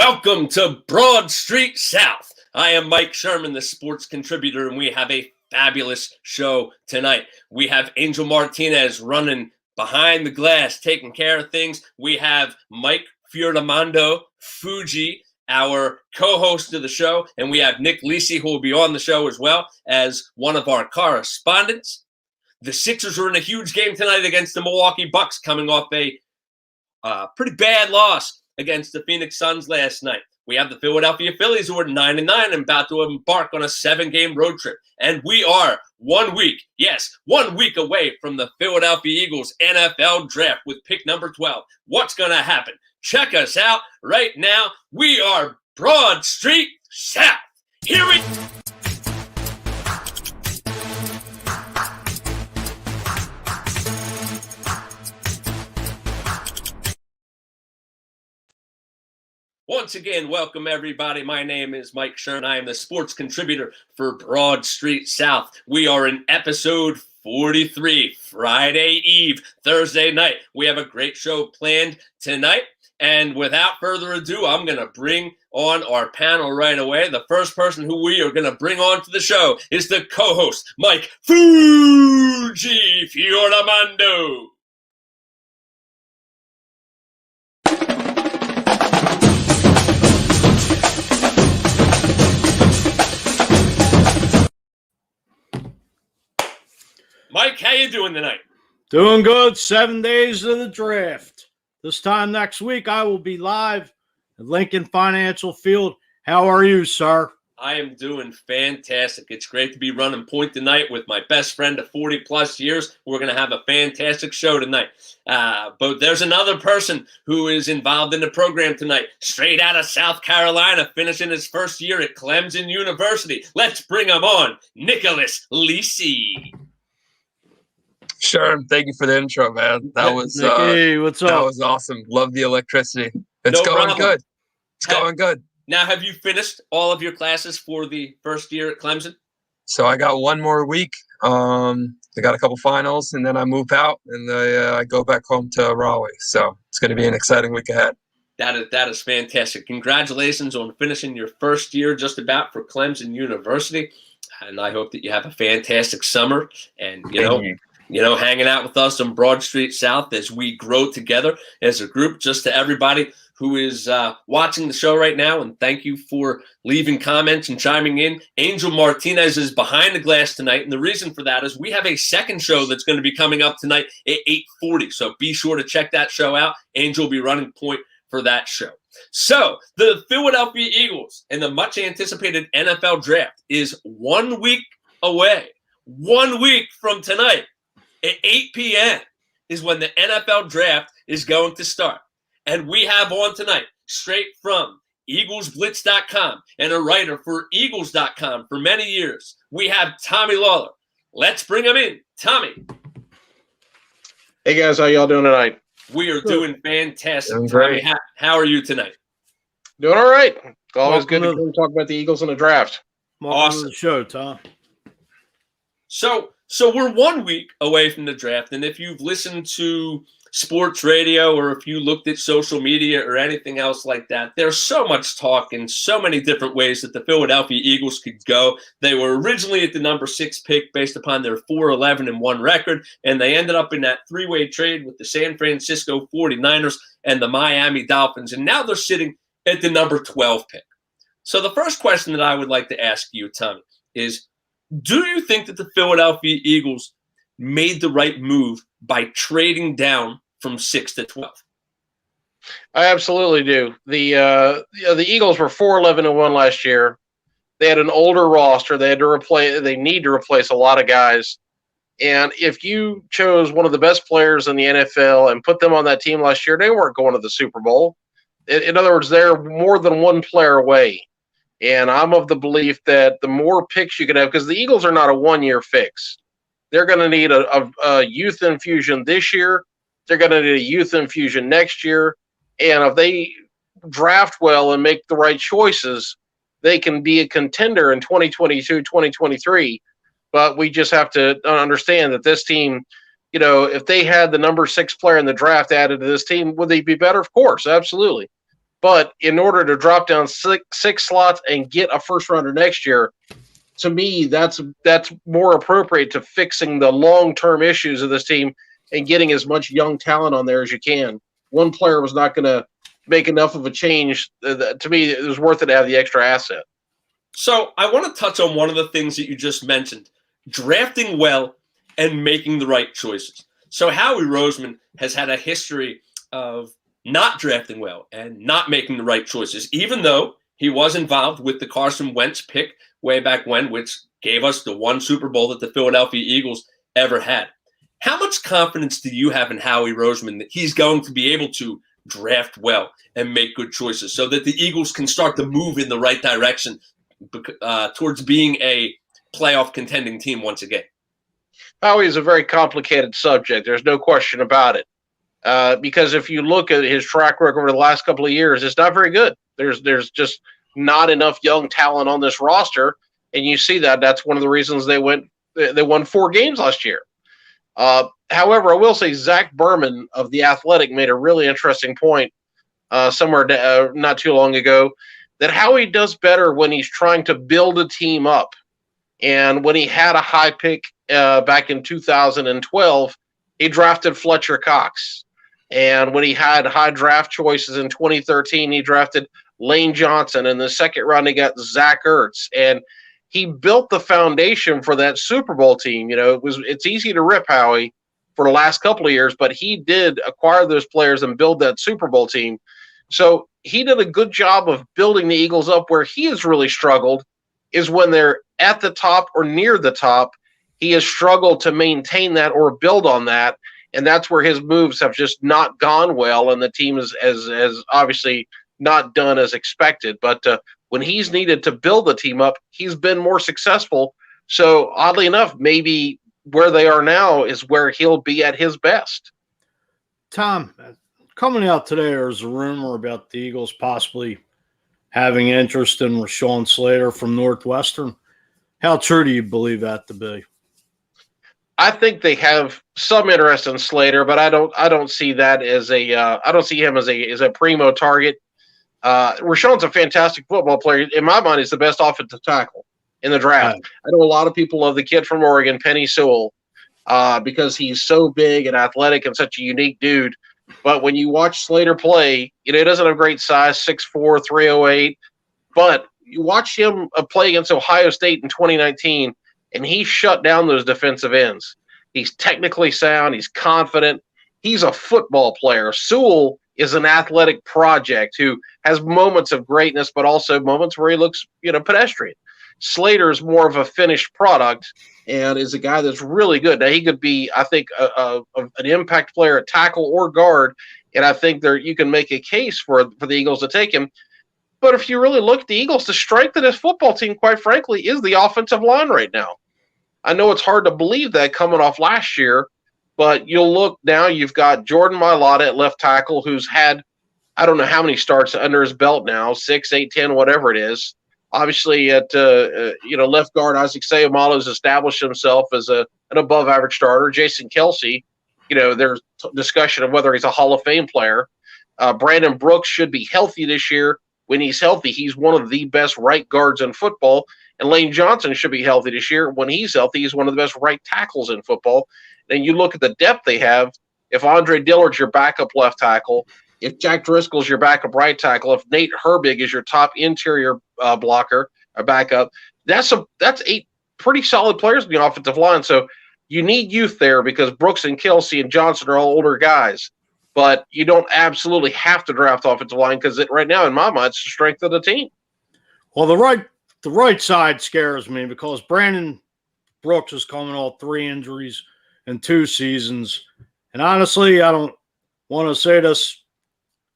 Welcome to Broad Street South. I am Mike Sherman, the sports contributor, and we have a fabulous show tonight. We have Angel Martinez running behind the glass, taking care of things. We have Mike Fioramondo, Fuji, our co-host of the show, and we have Nick Lisi, who will be on the show as well as one of our correspondents. The Sixers are in a huge game tonight against the Milwaukee Bucks, coming off a pretty bad loss against the Phoenix Suns last night. We have the Philadelphia Phillies, who are 9-9 and about to embark on a 7-game road trip. And we are 1 week away from the Philadelphia Eagles NFL draft with pick number 12. What's going to happen? Check us out right now. We are Broad Street South. Here we go. Once again, welcome everybody. My name is Mike Sherman. I am the sports contributor for Broad Street South. We are in episode 43, Friday Eve, Thursday night. We have a great show planned tonight. And without further ado, I'm going to bring on our panel right away. The first person who we are going to bring on to the show is the co-host, Mike Fuji Fioramondo. Mike, how you doing tonight? Doing good. 7 days of the draft. This time next week, I will be live at Lincoln Financial Field. How are you, sir? I am doing fantastic. It's great to be running point tonight with my best friend of 40-plus years. We're going to have a fantastic show tonight. But there's another person who is involved in the program tonight, straight out of South Carolina, finishing his first year at Clemson University. Let's bring him on, Nicholas Lisi. Sure. Thank you for the intro, man. That was Nicky, what's up? That was awesome. Love the electricity. It's No going problem. good. It's going good. Now, have you finished all of your classes for the first year at Clemson? So I got one more week. I got a couple finals, and then I move out, and I go back home to Raleigh. So it's going to be an exciting week ahead. That is fantastic. Congratulations on finishing your first year just about for Clemson University. And I hope that you have a fantastic summer. And, hanging out with us on Broad Street South as we grow together as a group. Just to everybody who is watching the show right now, and thank you for leaving comments and chiming in. Angel Martinez is behind the glass tonight, and the reason for that is we have a second show that's going to be coming up tonight at 8:40, so be sure to check that show out. Angel will be running point for that show. So the Philadelphia Eagles and the much-anticipated NFL draft is 1 week away. 1 week from tonight. At 8 p.m. is when the NFL draft is going to start. And we have on tonight, straight from EaglesBlitz.com and a writer for Eagles.com for many years, we have Tommy Lawlor. Let's bring him in. Tommy. Hey, guys. How y'all doing tonight? We are doing fantastic. Doing great. Tommy, how are you tonight? Doing all right. Always good to Welcome talk about the Eagles in the draft. Welcome to the show, Tom. So we're 1 week away from the draft, and if you've listened to sports radio or if you looked at social media or anything else like that, there's so much talk and so many different ways that the Philadelphia Eagles could go. They were originally at the number 6 pick based upon their 4-11-1 record, and they ended up in that three-way trade with the San Francisco 49ers and the Miami Dolphins, and now they're sitting at the number 12 pick. So the first question that I would like to ask you, Tommy, is do you think that the Philadelphia Eagles made the right move by trading down from 6 to 12? I absolutely do. The Eagles were 4-11-1 last year. They had an older roster. They need to replace a lot of guys. And if you chose one of the best players in the NFL and put them on that team last year, they weren't going to the Super Bowl. In other words, they're more than one player away. And I'm of the belief that the more picks you could have, because the Eagles are not a one-year fix. They're going to need a youth infusion this year. They're going to need a youth infusion next year. And if they draft well and make the right choices, they can be a contender in 2022, 2023. But we just have to understand that this team, if they had the number 6 player in the draft added to this team, would they be better? Of course, absolutely. But in order to drop down six slots and get a first rounder next year, to me, that's more appropriate to fixing the long-term issues of this team and getting as much young talent on there as you can. One player was not going to make enough of a change. To me, it was worth it to have the extra asset. So I want to touch on one of the things that you just mentioned, drafting well and making the right choices. So Howie Roseman has had a history of not drafting well and not making the right choices, even though he was involved with the Carson Wentz pick way back when, which gave us the one Super Bowl that the Philadelphia Eagles ever had. How much confidence do you have in Howie Roseman that he's going to be able to draft well and make good choices so that the Eagles can start to move in the right direction towards being a playoff contending team once again? Howie is a very complicated subject. There's no question about it. Because if you look at his track record over the last couple of years, it's not very good. There's just not enough young talent on this roster, and you see that. That's one of the reasons they won 4 games last year. However, I will say Zach Berman of The Athletic made a really interesting point somewhere not too long ago, that Howie does better when he's trying to build a team up. And when he had a high pick back in 2012, he drafted Fletcher Cox. And when he had high draft choices in 2013, he drafted Lane Johnson. In the second round, he got Zach Ertz. And he built the foundation for that Super Bowl team. You know, it's easy to rip Howie for the last couple of years, but he did acquire those players and build that Super Bowl team. So he did a good job of building the Eagles up. Where he has really struggled is when they're at the top or near the top. He has struggled to maintain that or build on that, and that's where his moves have just not gone well, and the team has obviously not done as expected. But when he's needed to build the team up, he's been more successful. So oddly enough, maybe where they are now is where he'll be at his best. Tom, coming out today, there's a rumor about the Eagles possibly having interest in Rashawn Slater from Northwestern. How true do you believe that to be? I think they have some interest in Slater, but I don't see that as I don't see him as a primo target. Rashawn's a fantastic football player. In my mind, he's the best offensive tackle in the draft. Right. I know a lot of people love the kid from Oregon, Penei Sewell, because he's so big and athletic and such a unique dude. But when you watch Slater play, he doesn't have great size, 6'4", 308. But you watch him play against Ohio State in 2019, and he shut down those defensive ends. He's technically sound. He's confident. He's a football player. Sewell is an athletic project who has moments of greatness, but also moments where he looks, pedestrian. Slater is more of a finished product and is a guy that's really good. Now, he could be, I think, an impact player at tackle or guard, and I think you can make a case for the Eagles to take him. But if you really look at the Eagles, the strength of this football team, quite frankly, is the offensive line right now. I know it's hard to believe that coming off last year, but you'll look now, you've got Jordan Mailata at left tackle, who's had, I don't know how many starts under his belt now, 6, 8, 10, whatever it is. Obviously, at left guard, Isaac Seumalo has established himself as an above-average starter. Jason Kelce, there's discussion of whether he's a Hall of Fame player. Brandon Brooks should be healthy this year. When he's healthy, he's one of the best right guards in football. And Lane Johnson should be healthy this year. When he's healthy, he's one of the best right tackles in football. And you look at the depth they have. If Andre Dillard's your backup left tackle, if Jack Driscoll's your backup right tackle, if Nate Herbig is your top interior blocker or backup, that's 8 pretty solid players in the offensive line. So you need youth there because Brooks and Kelce and Johnson are all older guys. But you don't absolutely have to draft offensive line because right now, in my mind, it's the strength of the team. Well, the right side scares me because Brandon Brooks is coming off 3 injuries in 2 seasons. And honestly, I don't want to say this,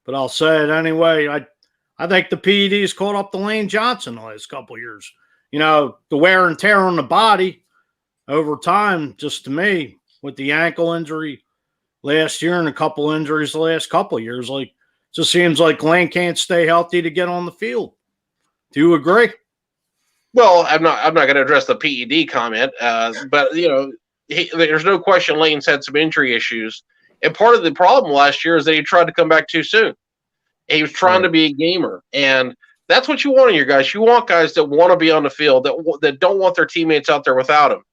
but I'll say it anyway. I think the PED's caught up to Lane Johnson the last couple of years. The wear and tear on the body over time, just to me, with the ankle injury last year and a couple injuries the last couple of years, just seems like Lane can't stay healthy to get on the field. Do you agree? Well, I'm not going to address the PED comment, but there's no question Lane's had some injury issues, and part of the problem last year is that he tried to come back too soon. He was trying to be a gamer, and that's what you want in your guys. You want guys that want to be on the field, that don't want their teammates out there without them.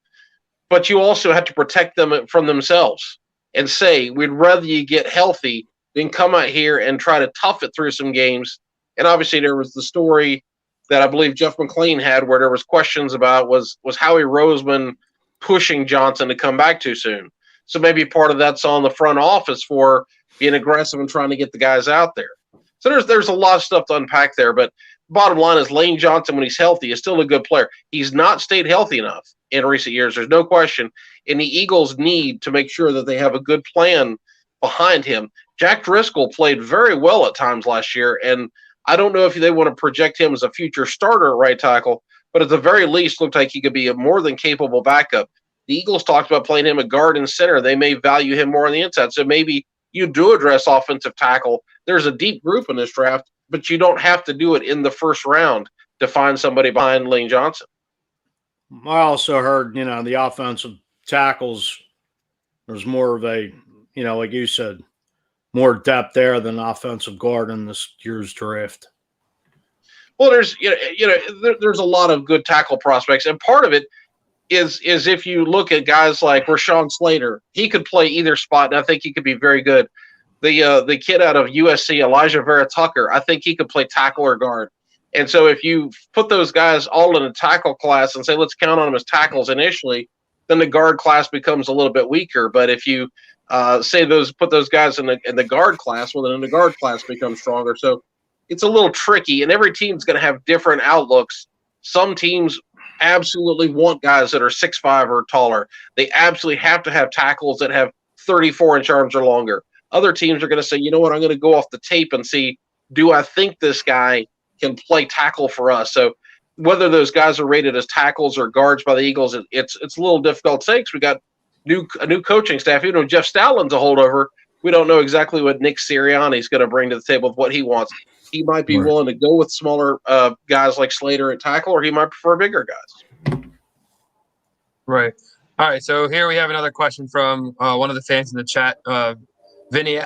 But you also have to protect them from themselves and say, we'd rather you get healthy than come out here and try to tough it through some games. And obviously there was the story that I believe Jeff McLean had where there was questions about was Howie Roseman pushing Johnson to come back too soon. So maybe part of that's on the front office for being aggressive and trying to get the guys out there. So there's a lot of stuff to unpack there, but bottom line is Lane Johnson, when he's healthy, is still a good player. He's not stayed healthy enough in recent years. There's no question. And the Eagles need to make sure that they have a good plan behind him. Jack Driscoll played very well at times last year, and I don't know if they want to project him as a future starter at right tackle, but at the very least looked like he could be a more than capable backup. The Eagles talked about playing him at guard and center. They may value him more on the inside. So maybe you do address offensive tackle. There's a deep group in this draft, but you don't have to do it in the first round to find somebody behind Lane Johnson. I also heard, the offensive tackles, there's more of a, like you said, more depth there than offensive guard in this year's draft. Well, there's a lot of good tackle prospects, and part of it is if you look at guys like Rashawn Slater, he could play either spot, and I think he could be very good. The kid out of USC, Elijah Vera Tucker, I think he could play tackle or guard. And so if you put those guys all in a tackle class and say let's count on them as tackles initially, then the guard class becomes a little bit weaker. But if you put those guys in the guard class, well, then the guard class becomes stronger. So it's a little tricky, and every team's going to have different outlooks. Some teams absolutely want guys that are 6'5" or taller. They absolutely have to have tackles that have 34-inch arms or longer. Other teams are going to say, you know what, I'm going to go off the tape and see, do I think this guy can play tackle for us? So whether those guys are rated as tackles or guards by the Eagles, it's a little difficult to say because we got a new coaching staff. Even though Jeff Stoughlin's a holdover, we don't know exactly what Nick Sirianni's going to bring to the table with what he wants. He might be willing to go with smaller guys like Slater at tackle, or he might prefer bigger guys. Right. All right. So here we have another question from one of the fans in the chat. Vinny,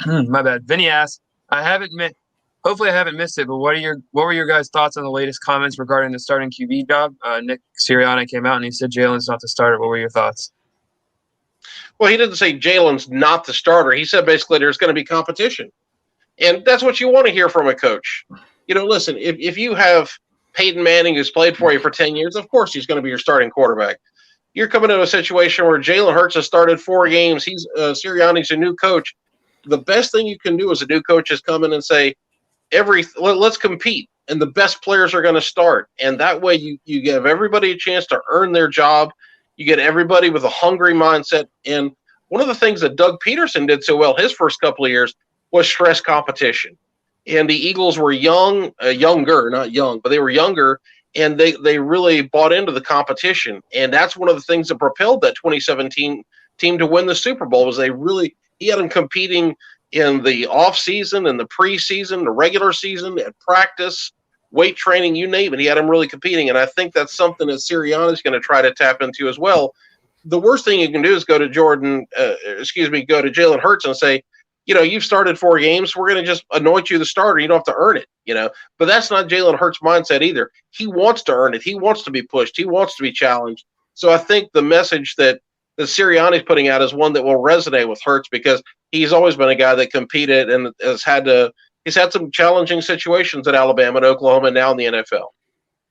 my bad. Vinny asked, hopefully I haven't missed it, but what were your guys' thoughts on the latest comments regarding the starting QB job? Nick Sirianni came out and he said Jaylen's not the starter. What were your thoughts? Well, he didn't say Jaylen's not the starter. He said basically there's going to be competition. And that's what you want to hear from a coach. Listen, if you have Peyton Manning who's played for you for 10 years, of course he's going to be your starting quarterback. You're coming into a situation where Jalen Hurts has started 4 games. He's Sirianni's a new coach. The best thing you can do as a new coach is come in and say, let's compete, and the best players are going to start. And that way you give everybody a chance to earn their job. You get everybody with a hungry mindset. And one of the things that Doug Peterson did so well his first couple of years was stress competition. And the Eagles were younger, not young, but they were younger, and they really bought into the competition. And that's one of the things that propelled that 2017 team to win the Super Bowl was he had them competing in the off season and the preseason, the regular season, at practice, weight training, you name it. He had them really competing. And I think that's something that Sirianni is going to try to tap into as well. The worst thing you can do is go to Jalen Hurts and say, you've started 4 games. We're going to just anoint you the starter. You don't have to earn it, But that's not Jalen Hurts' mindset either. He wants to earn it. He wants to be pushed. He wants to be challenged. So I think the message that Sirianni's putting out is one that will resonate with Hurts because he's always been a guy that competed and he's had some challenging situations at Alabama and Oklahoma and now in the NFL.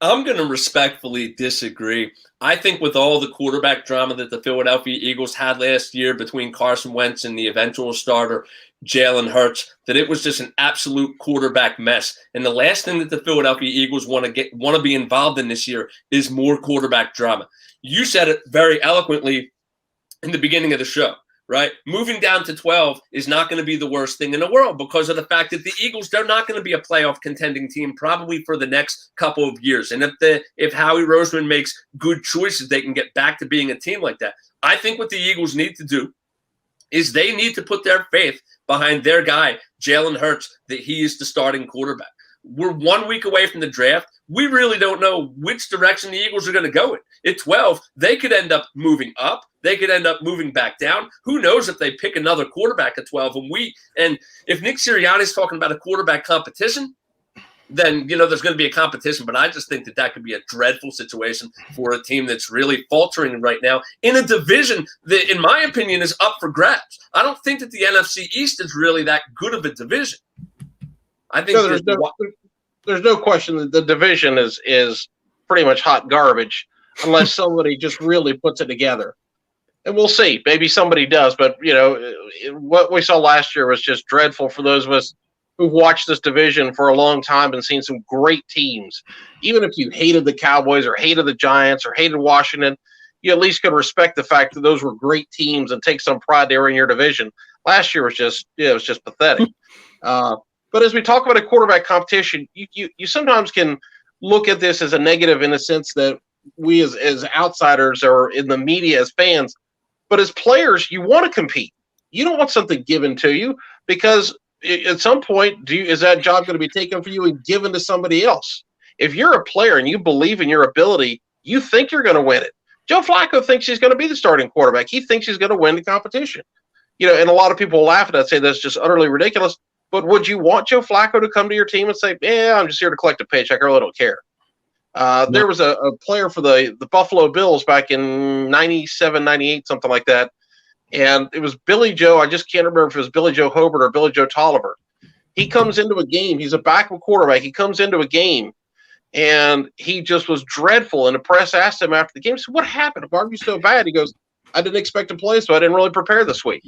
I'm going to respectfully disagree. I think with all the quarterback drama that the Philadelphia Eagles had last year between Carson Wentz and the eventual starter, Jalen Hurts, that it was just an absolute quarterback mess. And the last thing that the Philadelphia Eagles want to be involved in this year is more quarterback drama. You said it very eloquently in the beginning of the show, right? Moving down to 12 is not going to be the worst thing in the world because of the fact that the Eagles, they're not going to be a playoff contending team probably for the next couple of years. And if Howie Roseman makes good choices, they can get back to being a team like that. I think what the Eagles need to do is they need to put their faith behind their guy, Jalen Hurts, that he is the starting quarterback. we're 1 week away from the draft. We really don't know which direction the Eagles are going to go in. At 12, they could end up moving up. They could end up moving back down. Who knows if they pick another quarterback at 12? And if Nick Sirianni's talking about a quarterback competition, then, there's going to be a competition. But I just think that could be a dreadful situation for a team that's really faltering right now in a division that, in my opinion, is up for grabs. I don't think that the NFC East is really that good of a division. I think there's no question that the division is pretty much hot garbage unless somebody just really puts it together. And we'll see. Maybe somebody does. But, what we saw last year was just dreadful for those of us who've watched this division for a long time and seen some great teams. Even if you hated the Cowboys or hated the Giants or hated Washington, you at least could respect the fact that those were great teams and take some pride they were in your division. Last year was just pathetic. But as we talk about a quarterback competition, you sometimes can look at this as a negative in the sense that we as outsiders or in the media as fans, but as players, you want to compete. You don't want something given to you because at some point, is that job going to be taken from you and given to somebody else? If you're a player and you believe in your ability, you think you're going to win it. Joe Flacco thinks he's going to be the starting quarterback. He thinks he's going to win the competition. And a lot of people laugh at that, say that's just utterly ridiculous. But would you want Joe Flacco to come to your team and say, I'm just here to collect a paycheck. I really don't care. There was a player for the Buffalo Bills back in 97, 98, something like that. And it was Billy Joe. I just can't remember if it was Billy Joe Hobart or Billy Joe Tolliver. He comes into a game. He's a backup quarterback. He comes into a game, and he just was dreadful. And the press asked him after the game, so what happened? Why are you so bad? He goes, I didn't expect to play, so I didn't really prepare this week.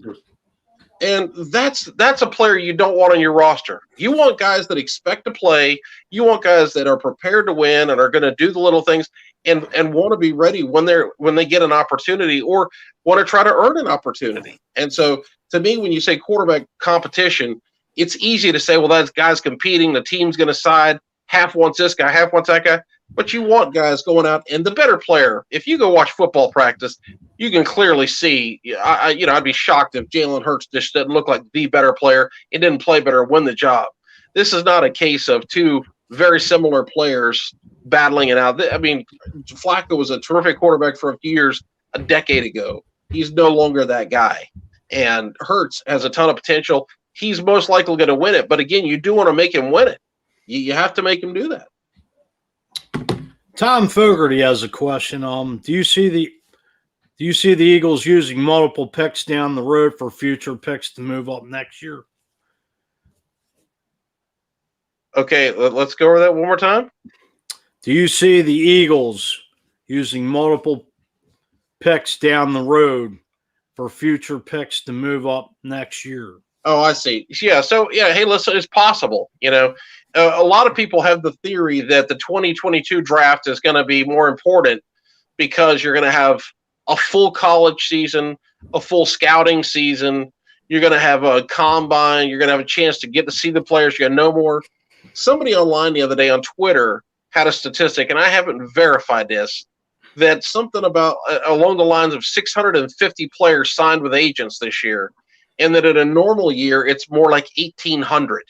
And that's a player you don't want on your roster. You want guys that expect to play. You want guys that are prepared to win and are going to do the little things and want to be ready when they get an opportunity or want to try to earn an opportunity. And so to me, when you say quarterback competition, it's easy to say, well, that guy's competing. The team's going to side. Half wants this guy, half wants that guy. But you want guys going out, and the better player, if you go watch football practice, you can clearly see, I'd be shocked if Jalen Hurts just didn't look like the better player and didn't play better, win the job. This is not a case of two very similar players battling it out. I mean, Flacco was a terrific quarterback for a few years a decade ago. He's no longer that guy. And Hurts has a ton of potential. He's most likely going to win it. But again, you do want to make him win it. You have to make him do that. Tom Fogarty has a question. Do you see the Eagles using multiple picks down the road for future picks to move up next year? Okay, let's go over that one more time. Do you see the Eagles using multiple picks down the road for future picks to move up next year? Oh, I see. Yeah. So, hey, listen, it's possible. A lot of people have the theory that the 2022 draft is going to be more important because you're going to have a full college season, a full scouting season. You're going to have a combine. You're going to have a chance to get to see the players. You're going to know more. Somebody online the other day on Twitter had a statistic, and I haven't verified this, that something about along the lines of 650 players signed with agents this year, and that in a normal year, it's more like 1,800.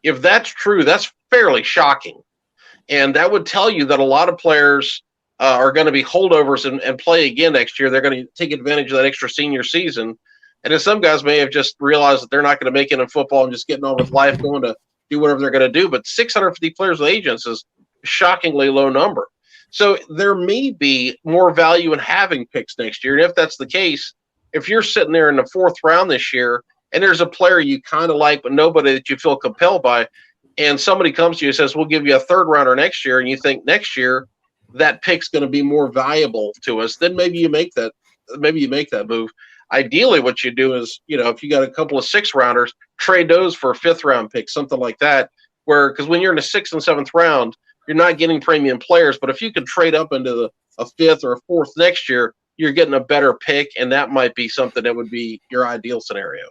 If that's true, that's fairly shocking. And that would tell you that a lot of players are going to be holdovers and play again next year. They're going to take advantage of that extra senior season. And then some guys may have just realized that they're not going to make it in football and just getting on with life, going to do whatever they're going to do. But 650 players with agents is a shockingly low number. So there may be more value in having picks next year. And if that's the case, if you're sitting there in the fourth round this year and there's a player you kind of like but nobody that you feel compelled by, and somebody comes to you and says, we'll give you a third rounder next year, and you think next year that pick's going to be more valuable to us, then maybe you make that move. Ideally, what you do is, if you got a couple of 6 rounders, trade those for a 5th round pick, something like that, because when you're in the 6th and 7th round, you're not getting premium players. But if you can trade up into a 5th or a 4th next year, you're getting a better pick, and that might be something that would be your ideal scenario.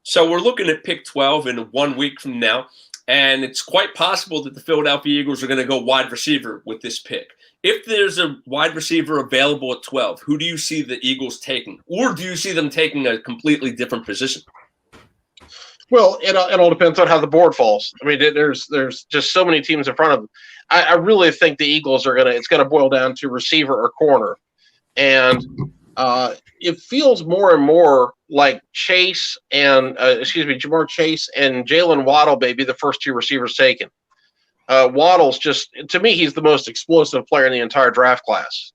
So we're looking at pick 12 in 1 week from now, and it's quite possible that the Philadelphia Eagles are going to go wide receiver with this pick. If there's a wide receiver available at 12, who do you see the Eagles taking? Or do you see them taking a completely different position? Well, it all depends on how the board falls. I mean, there's just so many teams in front of them. I really think the Eagles it's going to boil down to receiver or corner. And it feels more and more like Jamar Chase and Jaylen Waddle may be the first two receivers taken. Waddle's to me, he's the most explosive player in the entire draft class.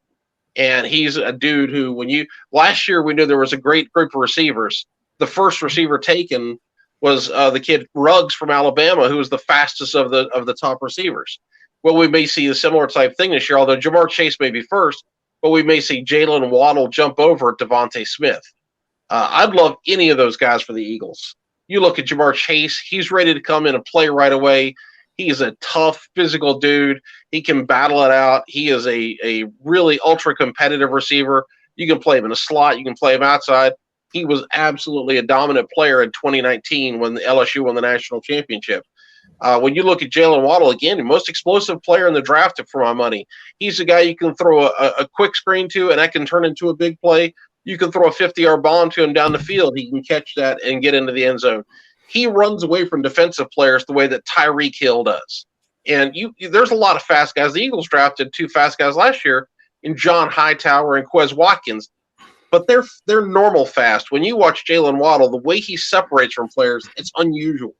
And he's a dude who, last year we knew there was a great group of receivers. The first receiver taken was the kid Ruggs from Alabama, who was the fastest of the top receivers. Well, we may see a similar type thing this year, although Jamar Chase may be first, but we may see Jaylen Waddle jump over Devontae Smith. I'd love any of those guys for the Eagles. You look at Jamar Chase, he's ready to come in and play right away. He's a tough, physical dude. He can battle it out. He is a really ultra-competitive receiver. You can play him in a slot. You can play him outside. He was absolutely a dominant player in 2019 when the LSU won the national championship. When you look at Jaylen Waddle, again, the most explosive player in the draft for my money. He's a guy you can throw a quick screen to, and that can turn into a big play. You can throw a 50-yard bomb to him down the field. He can catch that and get into the end zone. He runs away from defensive players the way that Tyreek Hill does. And there's a lot of fast guys. The Eagles drafted 2 fast guys last year in John Hightower and Quez Watkins. But they're normal fast. When you watch Jaylen Waddle, the way he separates from players, it's unusual.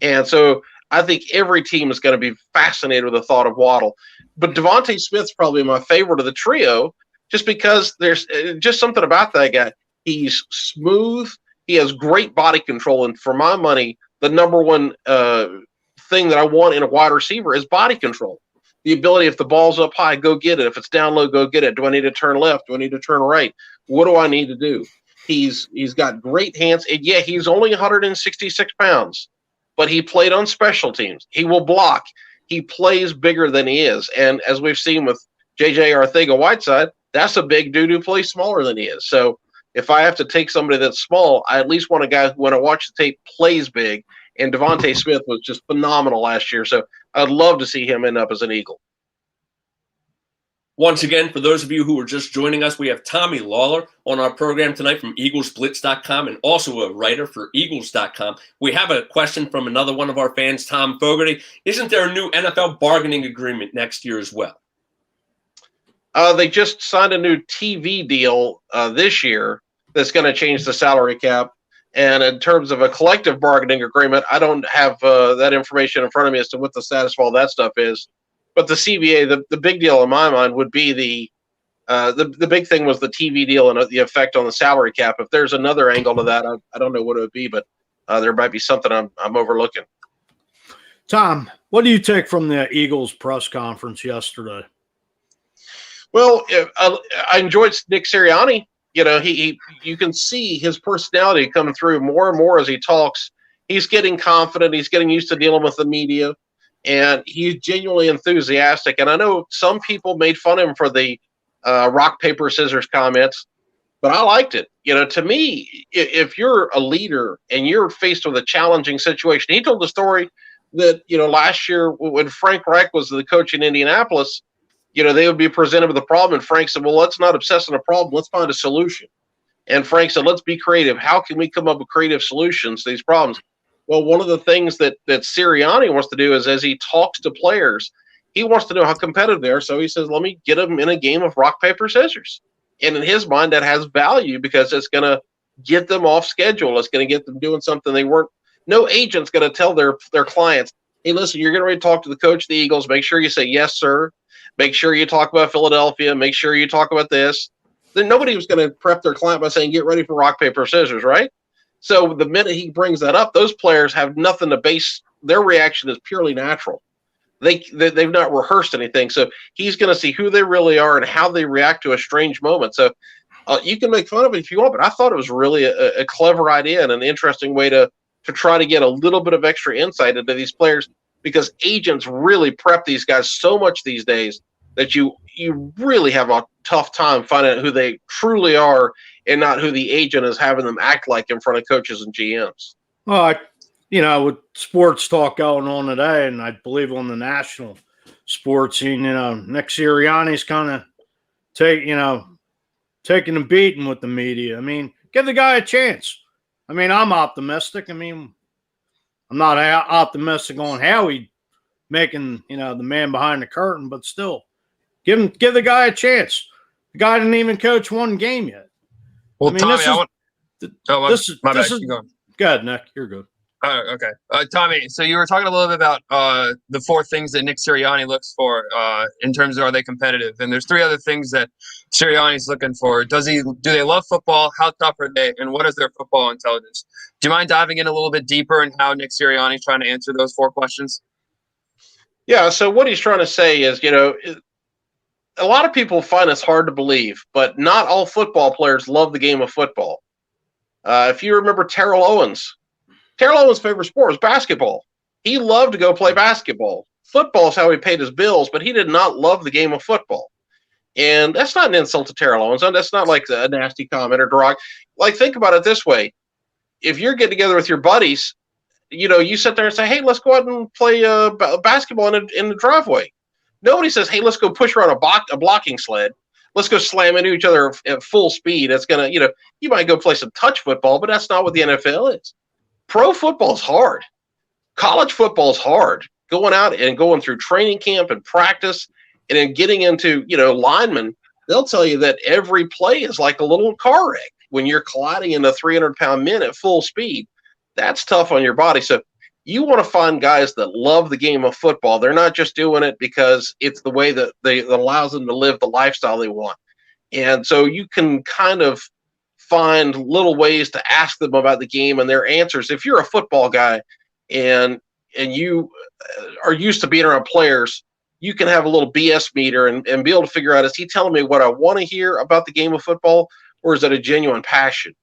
And so I think every team is going to be fascinated with the thought of Waddle. But Devontae Smith's probably my favorite of the trio just because there's just something about that guy. He's smooth. He has great body control. And for my money, the number one thing that I want in a wide receiver is body control. The ability, if the ball's up high, go get it. If it's down low, go get it. Do I need to turn left? Do I need to turn right? What do I need to do? He's got great hands. And yeah, he's only 166 pounds, but he played on special teams. He will block. He plays bigger than he is. And as we've seen with J.J. Arcega-Whiteside, that's a big dude who plays smaller than he is. So if I have to take somebody that's small, I at least want a guy who, when I watch the tape, plays big. And Devontae Smith was just phenomenal last year. So I'd love to see him end up as an Eagle. Once again, for those of you who are just joining us, we have Tommy Lawlor on our program tonight from EaglesBlitz.com and also a writer for Eagles.com. We have a question from another one of our fans, Tom Fogarty. Isn't there a new NFL bargaining agreement next year as well? They just signed a new TV deal this year that's going to change the salary cap. And in terms of a collective bargaining agreement, I don't have that information in front of me as to what the status of all that stuff is. But the CBA, the big deal in my mind would be the big thing was the TV deal and the effect on the salary cap. If there's another angle to that, I don't know what it would be, but there might be something I'm overlooking. Tom, what do you take from the Eagles press conference yesterday? Well, I enjoyed Nick Sirianni. You know, you can see his personality coming through more and more as he talks. He's getting confident. He's getting used to dealing with the media. And he's genuinely enthusiastic. And I know some people made fun of him for the rock, paper, scissors comments, but I liked it. You know, to me, if you're a leader and you're faced with a challenging situation, he told the story that, you know, last year when Frank Reich was the coach in Indianapolis, you know, they would be presented with a problem. And Frank said, well, let's not obsess on a problem. Let's find a solution. And Frank said, let's be creative. How can we come up with creative solutions to these problems? Well, one of the things that Sirianni wants to do is as he talks to players, he wants to know how competitive they are. So he says, let me get them in a game of rock, paper, scissors. And in his mind, that has value because it's going to get them off schedule. It's going to get them doing something they weren't. No agent's going to tell their clients, hey, listen, you're getting ready to talk to the coach of the Eagles. Make sure you say, yes, sir. Make sure you talk about Philadelphia. Make sure you talk about this. Then nobody was going to prep their client by saying, get ready for rock, paper, scissors, right? So the minute he brings that up, those players have nothing to base. Their reaction is purely natural. They've not rehearsed anything. So he's going to see who they really are and how they react to a strange moment. So you can make fun of it if you want, but I thought it was really a clever idea and an interesting way to try to get a little bit of extra insight into these players because agents really prep these guys so much these days that you really have a tough time finding out who they truly are and not who the agent is having them act like in front of coaches and GMs. Well, you know, with sports talk going on today, and I believe on the national sports scene, you know, Nick Sirianni's kind of taking a beating with the media. I mean, give the guy a chance. I mean, I'm optimistic. I mean, I'm not optimistic on Howie making, the man behind the curtain, but still, give the guy a chance. The guy didn't even coach one game yet. Well, Tommy, my bad. Keep going. Go ahead, Nick. You're good. Okay. Tommy, so you were talking a little bit about the 4 things that Nick Sirianni looks for in terms of are they competitive? And there's 3 other things that Sirianni's looking for. Do they love football? How tough are they? And what is their football intelligence? Do you mind diving in a little bit deeper in how Nick Sirianni's trying to answer those 4 questions? Yeah, so what he's trying to say is, a lot of people find this hard to believe, but not all football players love the game of football. If you remember Terrell Owens' favorite sport was basketball. He loved to go play basketball. Football is how he paid his bills, but he did not love the game of football. And that's not an insult to Terrell Owens. That's not like a nasty comment or derog. Like, think about it this way. If you're getting together with your buddies, you sit there and say, hey, let's go out and play basketball in the driveway. Nobody says, hey, let's go push around a blocking sled. Let's go slam into each other at full speed. That's going to, you might go play some touch football, but that's not what the NFL is. Pro football is hard. College football is hard. Going out and going through training camp and practice and then getting into, linemen, they'll tell you that every play is like a little car wreck when you're colliding into 300-pound men at full speed. That's tough on your body. So you want to find guys that love the game of football. They're not just doing it because it's the way that that allows them to live the lifestyle they want. And so you can kind of find little ways to ask them about the game and their answers. If you're a football guy and you are used to being around players, you can have a little BS meter and be able to figure out, is he telling me what I want to hear about the game of football, or is it a genuine passion?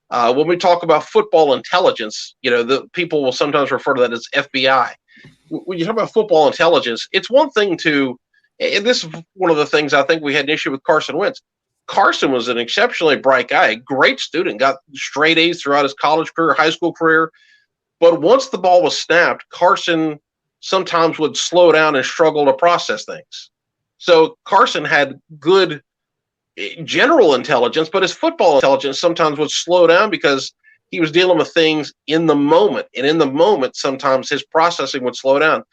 When we talk about football intelligence, the people will sometimes refer to that as FBI. When you talk about football intelligence, it's one thing and this is one of the things I think we had an issue with Carson Wentz. Carson was an exceptionally bright guy, a great student, got straight A's throughout his college career, high school career. But once the ball was snapped, Carson sometimes would slow down and struggle to process things. So Carson had good general intelligence, but his football intelligence sometimes would slow down because he was dealing with things in the moment. And in the moment, sometimes his processing would slow down.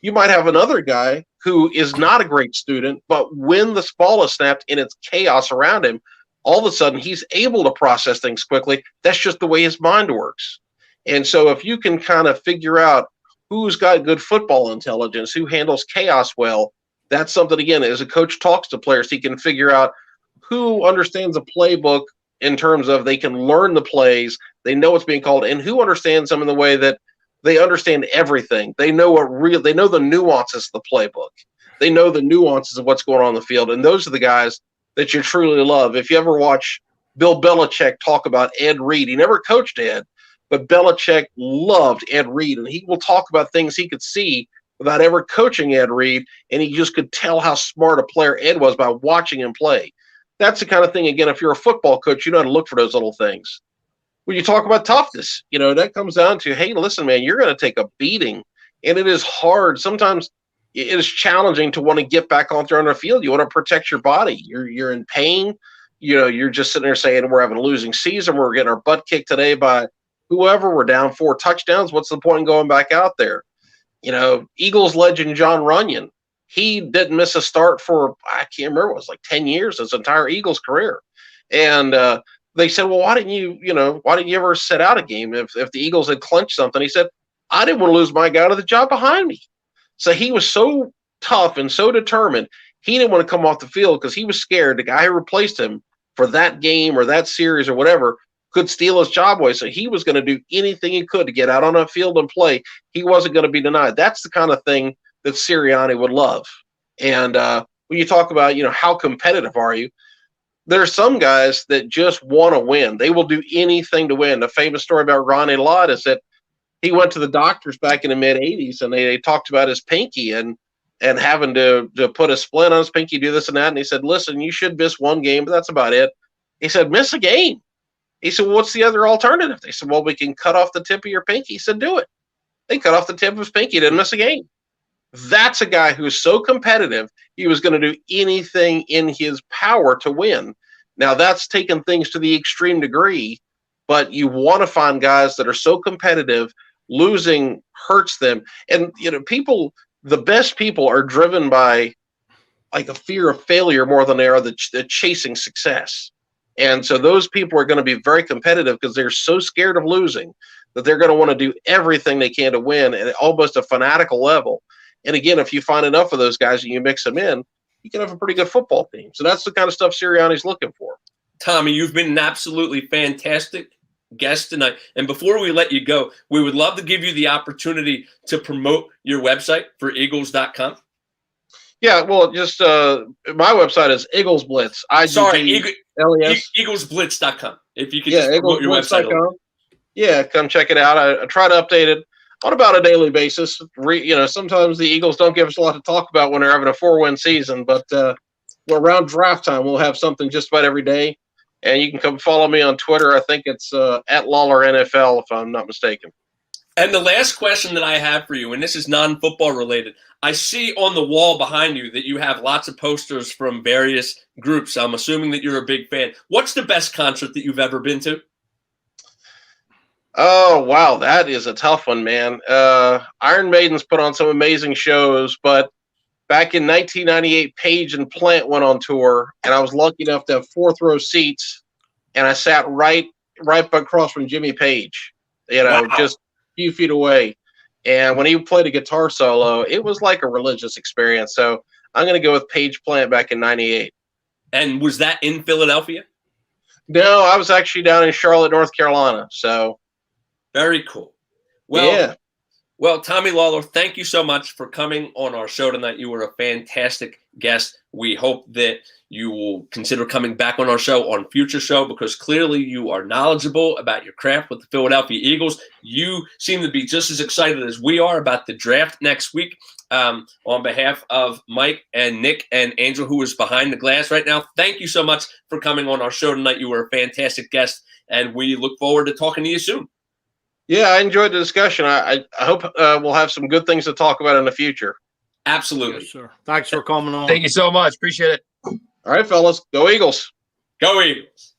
You might have another guy who is not a great student, but when this ball is snapped and it's chaos around him, all of a sudden he's able to process things quickly. That's just the way his mind works. And so if you can kind of figure out who's got good football intelligence, who handles chaos well, that's something, again, as a coach talks to players, he can figure out who understands a playbook in terms of they can learn the plays, they know what's being called, and who understands them in the way that they understand everything. They know they know the nuances of the playbook. They know the nuances of what's going on in the field, and those are the guys that you truly love. If you ever watch Bill Belichick talk about Ed Reed, he never coached Ed, but Belichick loved Ed Reed, and he will talk about things he could see without ever coaching Ed Reed, and he just could tell how smart a player Ed was by watching him play. That's the kind of thing, again, if you're a football coach, you know how to look for those little things. When you talk about toughness, that comes down to, hey, listen, man, you're going to take a beating, and it is hard. Sometimes it is challenging to want to get back on the field. You want to protect your body. You're in pain. You're just sitting there saying, we're having a losing season. We're getting our butt kicked today by whoever. We're down 4 touchdowns. What's the point in going back out there? Eagles legend John Runyon, he didn't miss a start for, I can't remember, it was like 10 years, his entire Eagles career. And they said, well, why didn't you ever sit out a game if the Eagles had clinched something? He said, I didn't want to lose my guy to the job behind me. So he was so tough and so determined. He didn't want to come off the field because he was scared the guy who replaced him for that game or that series or whatever could steal his job away. So he was going to do anything he could to get out on a field and play. He wasn't going to be denied. That's the kind of thing that Sirianni would love. And when you talk about, how competitive are you, there are some guys that just want to win. They will do anything to win. The famous story about Ronnie Lott is that he went to the doctors back in the mid-'80s, and they talked about his pinky and having to put a splint on his pinky, do this and that. And he said, listen, you should miss one game, but that's about it. He said, miss a game. He said, well, what's the other alternative? They said, well, we can cut off the tip of your pinky. He said, do it. They cut off the tip of his pinky, didn't miss a game. That's a guy who's so competitive, he was going to do anything in his power to win. Now, that's taken things to the extreme degree, but you want to find guys that are so competitive losing hurts them. And, the best people are driven by like a fear of failure more than they are the chasing success. And so those people are going to be very competitive because they're so scared of losing that they're going to want to do everything they can to win at almost a fanatical level. And again, if you find enough of those guys and you mix them in, you can have a pretty good football team. So that's the kind of stuff Sirianni's looking for. Tommy, you've been an absolutely fantastic guest tonight. And before we let you go, we would love to give you the opportunity to promote your website for Eagles.com. Yeah, well, just my website is Eagles Blitz. Eaglesblitz.com. If you could just promote your website. Yeah, come check it out. I try to update it on about a daily basis. Sometimes the Eagles don't give us a lot to talk about when they're having a 4-win season, but around draft time, we'll have something just about every day. And you can come follow me on Twitter. I think it's at Lawlor NFL, if I'm not mistaken. And the last question that I have for you, and this is non-football related, I see on the wall behind you that you have lots of posters from various groups. I'm assuming that you're a big fan. What's the best concert that you've ever been to? Oh, wow. That is a tough one, man. Iron Maiden's put on some amazing shows, but back in 1998, Page and Plant went on tour, and I was lucky enough to have 4th row seats, and I sat right across from Jimmy Page, Wow. just a few feet away. And when he played a guitar solo, it was like a religious experience. So I'm going to go with Page Plant back in 98. And was that in Philadelphia? No, I was actually down in Charlotte, North Carolina. So very cool. Well, Tommy Lawlor, thank you so much for coming on our show tonight. You were a fantastic guest. We hope that you will consider coming back on our show on future show because clearly you are knowledgeable about your craft with the Philadelphia Eagles. You seem to be just as excited as we are about the draft next week. On behalf of Mike and Nick and Angel, who is behind the glass right now, thank you so much for coming on our show tonight. You were a fantastic guest, and we look forward to talking to you soon. Yeah, I enjoyed the discussion. I hope we'll have some good things to talk about in the future. Absolutely. Yes, sir. Thanks for coming on. Thank you so much. Appreciate it. All right, fellas. Go Eagles. Go Eagles.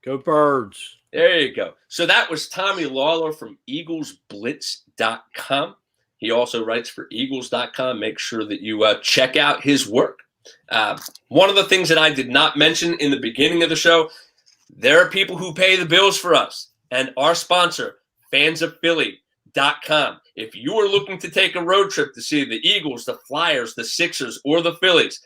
Go Birds. There you go. So that was Tommy Lawlor from EaglesBlitz.com. He also writes for Eagles.com. Make sure that you check out his work. One of the things that I did not mention in the beginning of the show, there are people who pay the bills for us. And our sponsor, FansOfPhilly.com. If you are looking to take a road trip to see the Eagles, the Flyers, the Sixers, or the Phillies,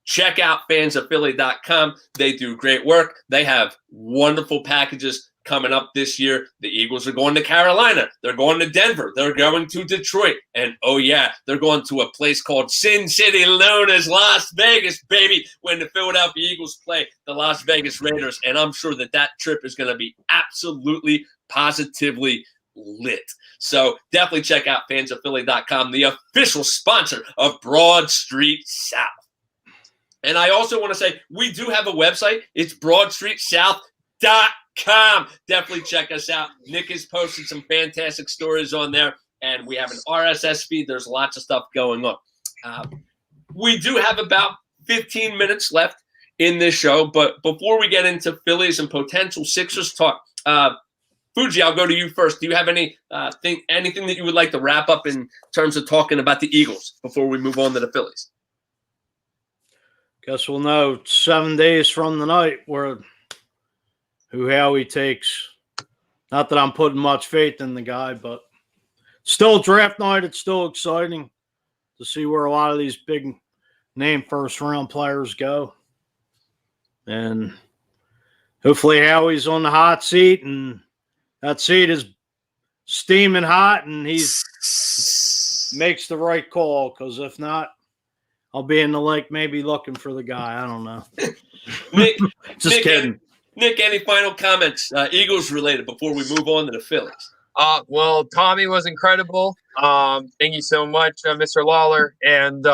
check out FansOfPhilly.com. They do great work. They have wonderful packages coming up this year. The Eagles are going to Carolina. They're going to Denver. They're going to Detroit. And, oh, yeah, they're going to a place called Sin City, known as Las Vegas, baby, when the Philadelphia Eagles play the Las Vegas Raiders. And I'm sure that trip is going to be absolutely, positively lit. So definitely check out FansOfPhilly.com, the official sponsor of Broad Street South. And I also want to say we do have a website. It's BroadStreetSouth.com. Definitely check us out. Nick has posted some fantastic stories on there, and we have an RSS feed. There's lots of stuff going on. We do have about 15 minutes left in this show, but before we get into Phillies and potential Sixers talk, Fuji, I'll go to you first. Do you have anything that you would like to wrap up in terms of talking about the Eagles before we move on to the Phillies? Guess we'll know 7 days from the night who Howie takes. Not that I'm putting much faith in the guy, but still draft night. It's still exciting to see where a lot of these big name first-round players go. And hopefully Howie's on the hot seat, and that seat is steaming hot, and he makes the right call, because if not, I'll be in the lake maybe looking for the guy. I don't know. Nick, Just kidding. Nick, any final comments, Eagles related, before we move on to the Phillies? Well, Tommy was incredible. Thank you so much, Mr. Lawlor. And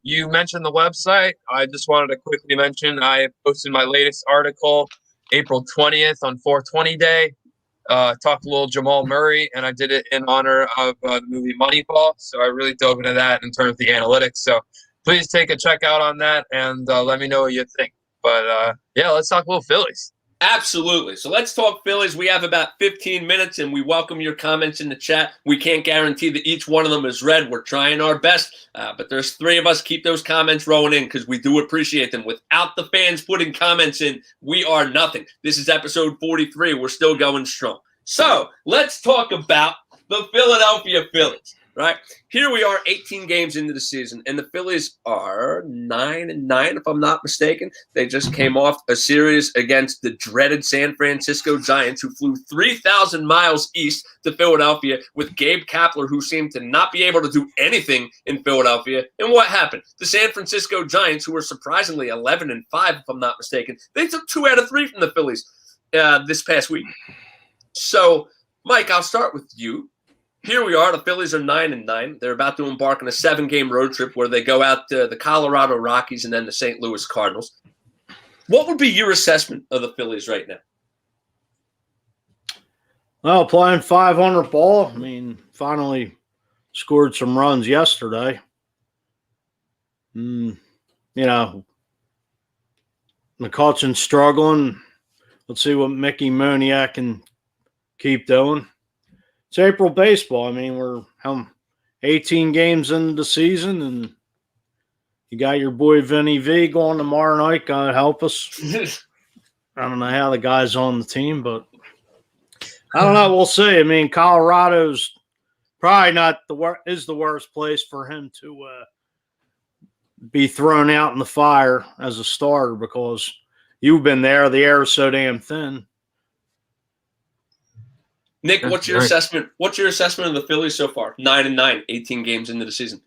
you mentioned the website. I just wanted to quickly mention I posted my latest article April 20th on 420 Day. Talked a little Jamal Murray, and I did it in honor of the movie Moneyball. So I really dove into that in terms of the analytics. So please take a check out on that and let me know what you think. But, yeah, let's talk a little Phillies. Absolutely. So let's talk Phillies. We have about 15 minutes, and we welcome your comments in the chat. We can't guarantee that each one of them is read. We're trying our best, but there's 3 of us. Keep those comments rolling in because we do appreciate them. Without the fans putting comments in, we are nothing. This is episode 43. We're still going strong. So let's talk about the Philadelphia Phillies. Right, here we are 18 games into the season, and the Phillies are 9-9, if I'm not mistaken. They just came off a series against the dreaded San Francisco Giants, who flew 3,000 miles east to Philadelphia with Gabe Kapler, who seemed to not be able to do anything in Philadelphia. And what happened? The San Francisco Giants, who were surprisingly 11-5, if I'm not mistaken, they took 2 out of 3 from the Phillies this past week. So, Mike, I'll start with you. Here we are. The Phillies are 9-9. They're about to embark on a 7-game road trip where they go out to the Colorado Rockies and then the St. Louis Cardinals. What would be your assessment of the Phillies right now? Well, playing 500 ball. I mean, finally scored some runs yesterday. You know, McCutcheon's struggling. Let's see what Mickey Moniak can keep doing. It's April baseball. I mean, we're 18 games into the season, and you got your boy Vinny V going tomorrow night. God help us. I don't know how the guy's on the team, but I don't know. We'll see. I mean, Colorado's probably not is the worst place for him to be thrown out in the fire as a starter because you've been there. The air is so damn thin. Nick, what's your assessment? What's your assessment of the Phillies so far? 9-9, 18 games into the season.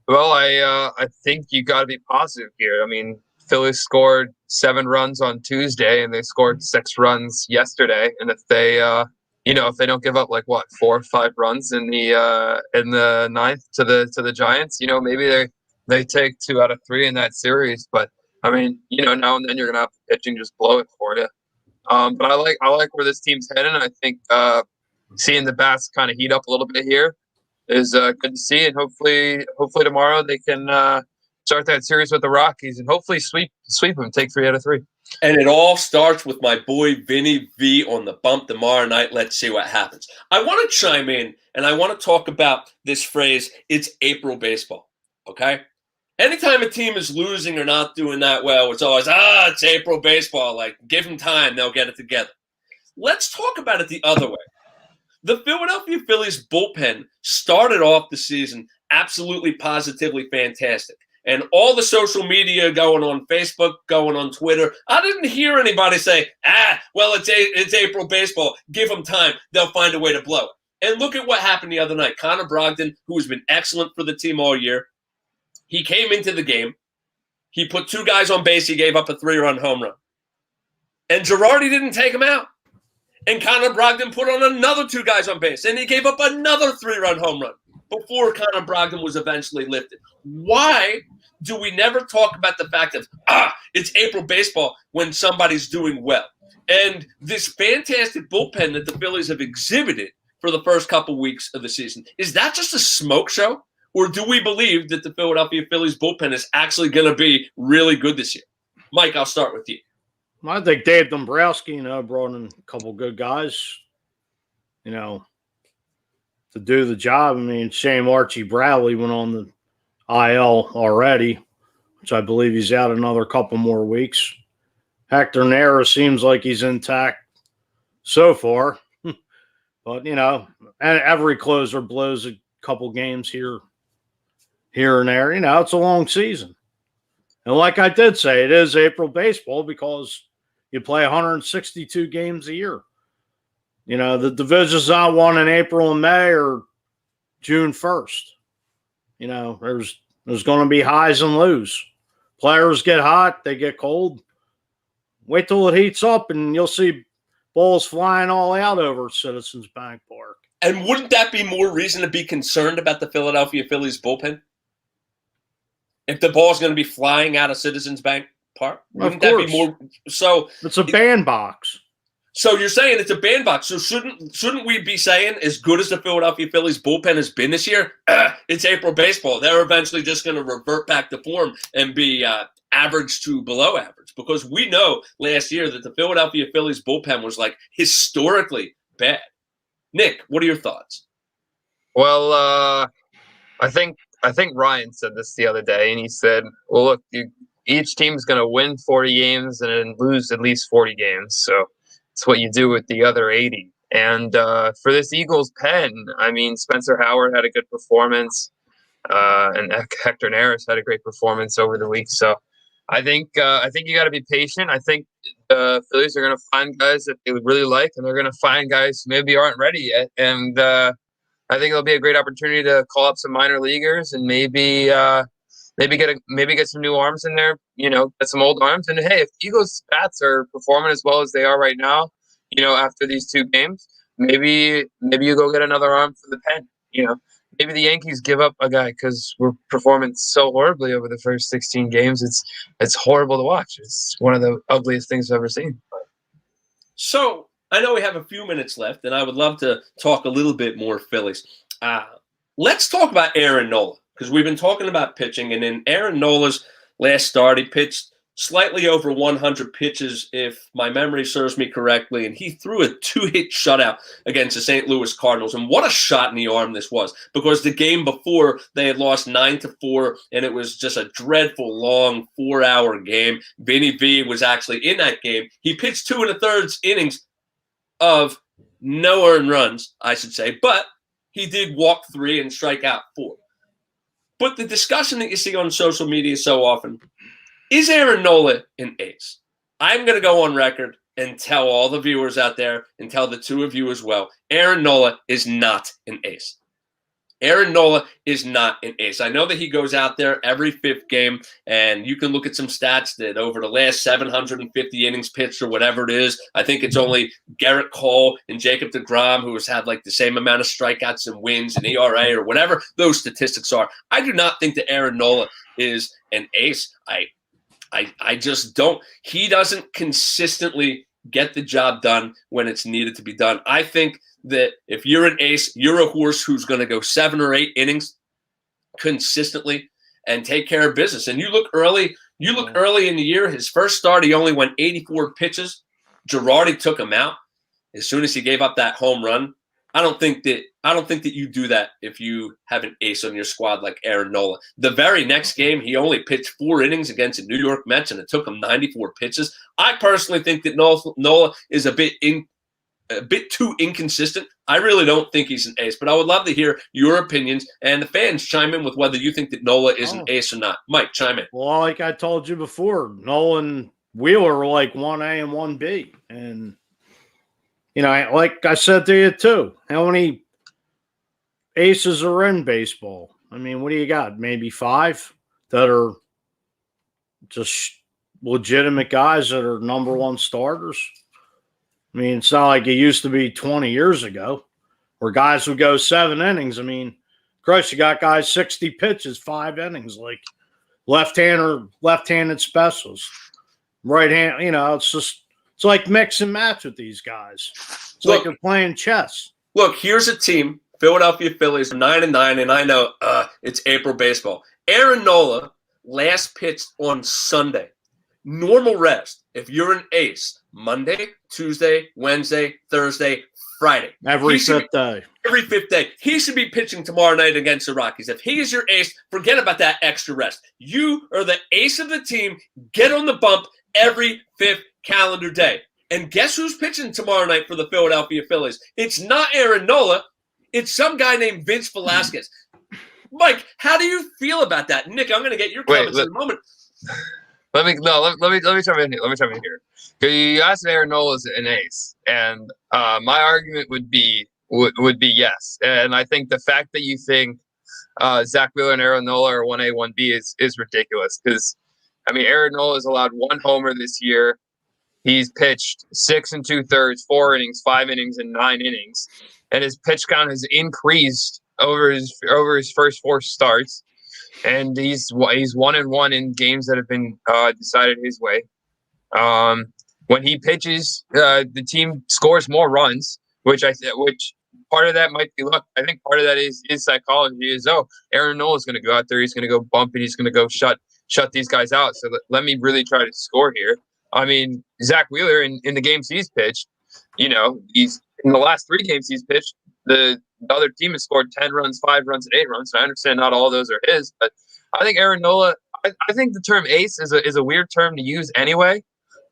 Well, I think you got to be positive here. I mean, Phillies scored 7 runs on Tuesday, and they scored 6 runs yesterday. And if they, if they don't give up 4 or 5 runs in the ninth to the Giants, maybe they take 2 out of 3 in that series. But I mean, now and then you're gonna have the pitching just blow it for you. But I like where this team's heading. I think seeing the bats kind of heat up a little bit here is good to see, and hopefully tomorrow they can start that series with the Rockies and hopefully sweep them, take 3 out of 3. And it all starts with my boy Vinny V on the bump tomorrow night. Let's see what happens. I want to chime in and I want to talk about this phrase, it's April baseball, okay? Anytime a team is losing or not doing that well, it's always, it's April baseball. Give them time, they'll get it together. Let's talk about it the other way. The Philadelphia Phillies bullpen started off the season absolutely positively fantastic. And all the social media going on Facebook, going on Twitter, I didn't hear anybody say, it's April baseball. Give them time. They'll find a way to blow it. And look at what happened the other night. Connor Brogdon, who has been excellent for the team all year, he came into the game. He put 2 guys on base. He gave up a 3-run home run. And Girardi didn't take him out. And Connor Brogdon put on another 2 guys on base. And he gave up another 3-run home run before Connor Brogdon was eventually lifted. Why do we never talk about the fact of, it's April baseball when somebody's doing well? And this fantastic bullpen that the Phillies have exhibited for the first couple weeks of the season, is that just a smoke show? Or do we believe that the Philadelphia Phillies bullpen is actually going to be really good this year? Mike, I'll start with you. I think Dave Dombrowski, brought in a couple good guys, to do the job. I mean, shame Archie Bradley went on the IL already, which I believe he's out another couple more weeks. Hector Neris seems like he's intact so far. But, every closer blows a couple games here and there. It's a long season. And like I did say, it is April baseball because you play 162 games a year. The division's not won in April and May or June 1st. There's going to be highs and lows. Players get hot, they get cold. Wait till it heats up and you'll see balls flying all out over Citizens Bank Park. And wouldn't that be more reason to be concerned about the Philadelphia Phillies bullpen? If the ball's going to be flying out of Citizens Bank Park? Wouldn't that be more so? It's a bandbox. So you're saying it's a bandbox. So shouldn't we be saying, as good as the Philadelphia Phillies bullpen has been this year, it's April baseball. They're eventually just going to revert back to form and be average to below average, because we know last year that the Philadelphia Phillies bullpen was like historically bad. Nick, what are your thoughts? Well, I think Ryan said this the other day, and he said, "Well, look, each team's going to win 40 games and then lose at least 40 games. So it's what you do with the other 80." And for this Eagles pen, I mean, Spencer Howard had a good performance, and Hector Neris had a great performance over the week. So I think you got to be patient. I think the Phillies are going to find guys that they would really like, and they're going to find guys who maybe aren't ready yet. And I think it'll be a great opportunity to call up some minor leaguers and maybe get some new arms in there. Get some old arms. And hey, if Eagles bats are performing as well as they are right now, after these 2 games, maybe you go get another arm for the pen. Maybe the Yankees give up a guy because we're performing so horribly over the first 16 games. It's horrible to watch. It's one of the ugliest things I've ever seen. So I know we have a few minutes left, and I would love to talk a little bit more Phillies. Let's talk about Aaron Nola, because we've been talking about pitching, and in Aaron Nola's last start, he pitched slightly over 100 pitches, if my memory serves me correctly, and he threw a 2-hit shutout against the St. Louis Cardinals. And what a shot in the arm this was, because the game before they had lost 9-4, and it was just a dreadful, long 4-hour game. Vinny V was actually in that game. He pitched 2 1/3 innings of no earned runs, I should say, but he did walk 3 and strike out 4. But the discussion that you see on social media so often, is Aaron Nola an ace? I'm going to go on record and tell all the viewers out there, and tell the 2 of you as well, Aaron Nola is not an ace. Aaron Nola is not an ace. I know that he goes out there every 5th game, and you can look at some stats that over the last 750 innings pitched or whatever it is, I think it's only Garrett Cole and Jacob deGrom who has had like the same amount of strikeouts and wins and ERA or whatever those statistics are. I do not think that Aaron Nola is an ace. I just don't. He doesn't consistently get the job done when it's needed to be done. I think that if you're an ace, you're a horse who's going to go 7 or 8 innings consistently and take care of business. And you look early in the year, his first start, he only went 84 pitches. Girardi took him out as soon as he gave up that home run. I don't think that you do that if you have an ace on your squad like Aaron Nola. The very next game, he only pitched 4 innings against the New York Mets, and it took him 94 pitches. I personally think that Nola is a bit too inconsistent. I really don't think he's an ace, but I would love to hear your opinions, and the fans chime in with whether you think that Nola is an ace or not. Mike, chime in. Well, like I told you before, Nola and Wheeler were like 1A and 1B, and like I said to you too, how many aces are in baseball? I mean, what do you got? Maybe 5 that are just legitimate guys that are number 1 starters. I mean, it's not like it used to be 20 years ago where guys would go 7 innings. I mean, Christ, you got guys 60 pitches, 5 innings, like left-handed specials, right hand. It's like mix and match with these guys. It's like you're playing chess. Look, here's a team, Philadelphia Phillies, 9-9, and I know it's April baseball. Aaron Nola last pitched on Sunday. Normal rest, if you're an ace, Monday, Tuesday, Wednesday, Thursday, Friday. Every 5th day. Every 5th day. He should be pitching tomorrow night against the Rockies. If he is your ace, forget about that extra rest. You are the ace of the team. Get on the bump every 5th calendar day. And guess who's pitching tomorrow night for the Philadelphia Phillies? It's not Aaron Nola. It's some guy named Vince Velasquez. Mike, how do you feel about that? Nick, I'm going to get your comments in a moment. Let me jump in here. You asked if Aaron Nola is an ace, and my argument would be yes. And I think the fact that you think Zach Wheeler and Aaron Nola are 1A, 1B is ridiculous. Because Aaron Nola has allowed 1 homer this year. He's pitched 6 2/3, 4 innings, 5 innings, and 9 innings, and his pitch count has increased over his first 4 starts. And he's 1-1 in games that have been decided his way. When he pitches, the team scores more runs, which part of that might be luck. I think part of that is psychology. Aaron Nola is going to go out there, he's going to go bump it, he's going to go shut shut these guys out. So let me really try to score here. I mean, Zach Wheeler in the games he's pitched, he's in the last 3 games he's pitched, the other team has scored 10 runs, 5 runs, and 8 runs. So I understand not all of those are his, but I think Aaron Nola, I think the term ace is a weird term to use anyway.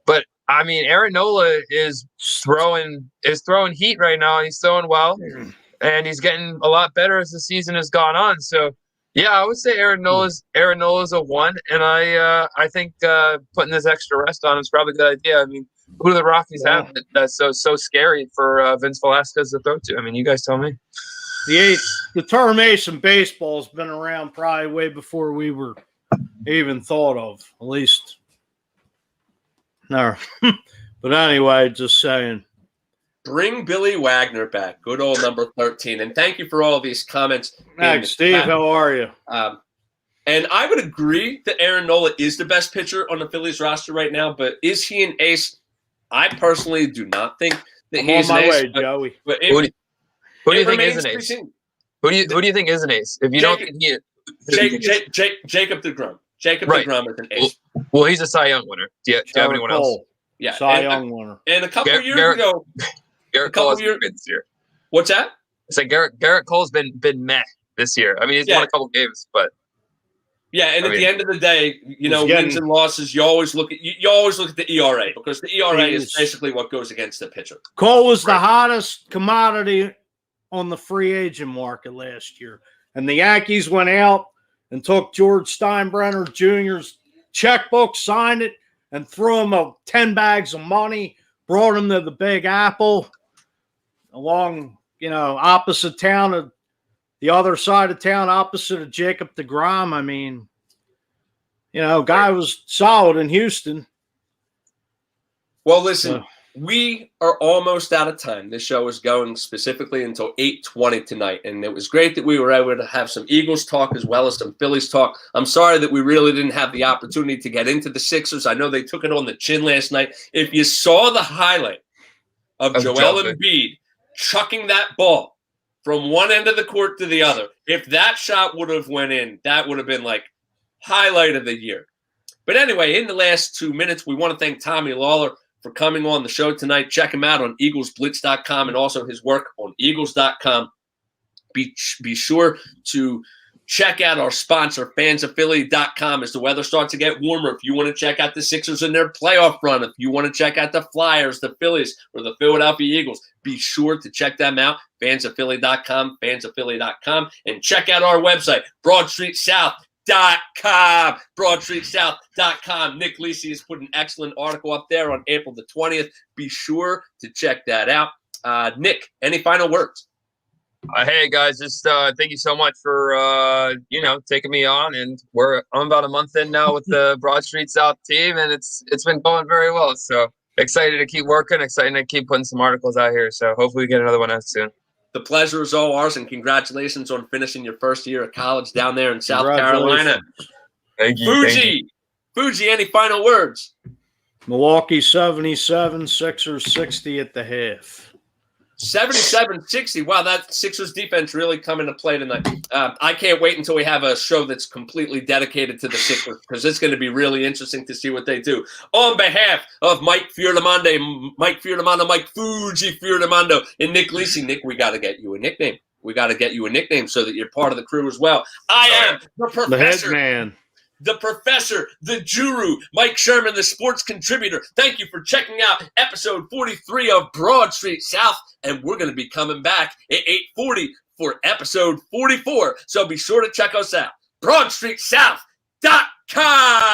But I mean, Aaron Nola is throwing heat right now, and he's throwing well, and he's getting a lot better as the season has gone on. So yeah, I would say Aaron Nola's a 1, and I think putting this extra rest on is probably a good idea. I mean, who do the Rockies have that's so scary for Vince Velasquez to throw to? I mean, you guys tell me. The term ace in baseball has been around probably way before we were even thought of, at least. No. But anyway, just saying. Bring Billy Wagner back. Good old number 13. And thank you for all these comments. Thanks, Steve. How are you? And I would agree that Aaron Nola is the best pitcher on the Phillies roster right now, but is he an ace? I personally do not think that he's on my an ace. way, Joey. Who do you think is an ace? Who do you think is an ace? If you don't think he is, Jacob deGrom. Jacob deGrom is an ace. Well, he's a Cy Young winner. Do you have anyone else? Yeah, Cy Young winner. And a couple of years ago, Garrett Cole has been good this year. What's that? It's like Garrett Cole's been meh this year. I mean, he's won a couple games, but at the end of the day, wins and losses, you always look at the ERA, because the ERA is basically what goes against the pitcher. Cole was the hottest commodity on the free agent market last year, and the Yankees went out and took George Steinbrenner Jr.'s checkbook, signed it, and threw him 10 bags of money, brought him to the Big Apple, along, opposite town, the other side of town, opposite of Jacob deGrom. I mean, guy was solid in Houston. Well, listen, we are almost out of time. This show is going specifically until 8:20 tonight, and it was great that we were able to have some Eagles talk as well as some Phillies talk. I'm sorry that we really didn't have the opportunity to get into the Sixers. I know they took it on the chin last night. If you saw the highlight of Joel Embiid chucking that ball from one end of the court to the other, if that shot would have went in, that would have been like highlight of the year. But anyway, in the last 2 minutes, we want to thank Tommy Lawlor for coming on the show tonight. Check him out on EaglesBlitz.com and also his work on Eagles.com. Be sure to check out our sponsor, FansOfPhilly.com, as the weather starts to get warmer. If you want to check out the Sixers in their playoff run, if you want to check out the Flyers, the Phillies, or the Philadelphia Eagles, be sure to check them out, FansOfPhilly.com, FansOfPhilly.com, and check out our website, BroadStreetSouth.com. Nick Lisi has put an excellent article up there on April the 20th. Be sure to check that out. Nick, any final words? Hey guys, just thank you so much for taking me on, and I'm about a month in now with the Broad Street South team, and it's been going very well. So excited to keep working, excited to keep putting some articles out here. So hopefully we get another one out soon. The pleasure is all ours, and congratulations on finishing your first year of college down there in South Carolina. Thank you. Fuji, any final words? Milwaukee 77, Sixers 60 at the half. 77-60. Wow, that Sixers defense really come into play tonight. I can't wait until we have a show that's completely dedicated to the Sixers, because it's going to be really interesting to see what they do. On behalf of Mike Fuji Furtamondo, and Nick Lisi. Nick, we got to get you a nickname. So that you're part of the crew as well. I am the Professor. The head man. The Professor, the Guru, Mike Sherman, the sports contributor. Thank you for checking out episode 43 of Broad Street South, and we're going to be coming back at 8:40 for episode 44. So be sure to check us out. BroadStreetSouth.com.